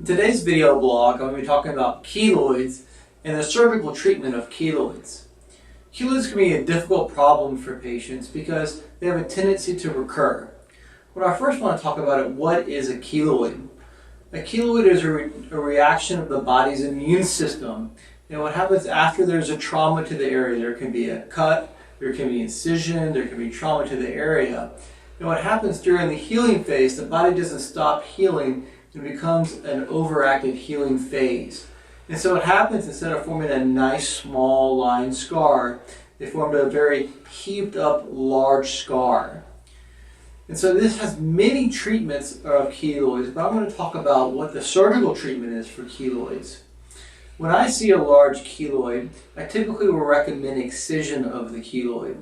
In today's video blog, I'm going to be talking about keloids and the surgical treatment of keloids. Keloids can be a difficult problem for patients because they have a tendency to recur. When I first want to talk about it, what is a keloid? A keloid is a reaction of the body's immune system. And what happens after there's a trauma to the area, there can be a cut, there can be incision, there can be trauma to the area. And what happens during the healing phase, the body doesn't stop healing. It becomes an overactive healing phase. And so what happens, instead of forming a nice small line scar, they formed a very heaped up large scar. And so this has many treatments of keloids, but I'm going to talk about what the surgical treatment is for keloids. When I see a large keloid, I typically will recommend excision of the keloid.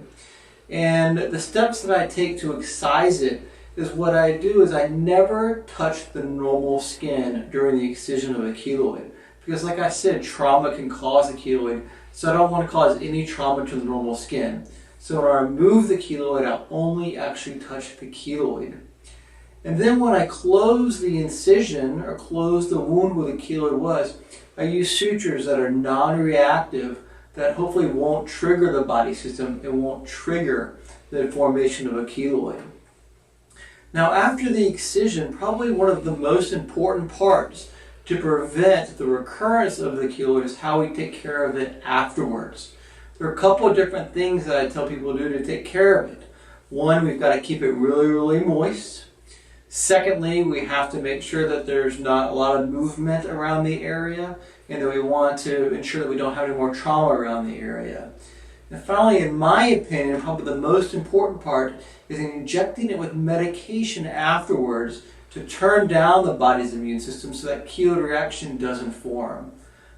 And the steps that I take to excise it is what I do is I never touch the normal skin during the excision of a keloid. Because like I said, trauma can cause a keloid, so I don't want to cause any trauma to the normal skin. So when I remove the keloid, I only actually touch the keloid. And then when I close the incision or close the wound where the keloid was, I use sutures that are non-reactive that hopefully won't trigger the body system. It won't trigger the formation of a keloid. Now, after the excision, probably one of the most important parts to prevent the recurrence of the keloid is how we take care of it afterwards. There are a couple of different things that I tell people to do to take care of it. One, we've got to keep it really, really moist. Secondly, we have to make sure that there's not a lot of movement around the area, and that we want to ensure that we don't have any more trauma around the area. And finally, in my opinion, probably the most important part is injecting it with medication afterwards to turn down the body's immune system so that keloid reaction doesn't form.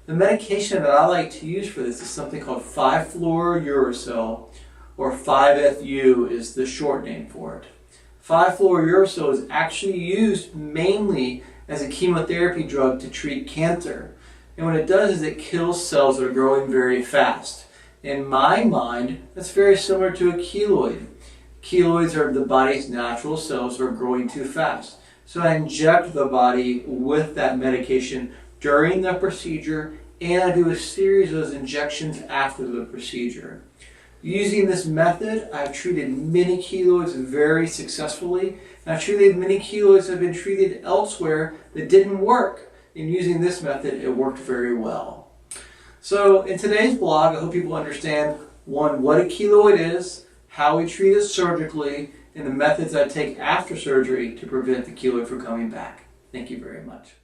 The medication that I like to use for this is something called 5-fluorouracil, or 5-FU is the short name for it. 5-fluorouracil is actually used mainly as a chemotherapy drug to treat cancer. And what it does is it kills cells that are growing very fast. In my mind, that's very similar to a keloid. Keloids are the body's natural cells that are growing too fast. So I inject the body with that medication during the procedure, and I do a series of those injections after the procedure. Using this method, I've treated many keloids very successfully, and I've treated many keloids that have been treated elsewhere that didn't work. And using this method, it worked very well. So in today's blog, I hope people understand, one, what a keloid is, how we treat it surgically, and the methods I take after surgery to prevent the keloid from coming back. Thank you very much.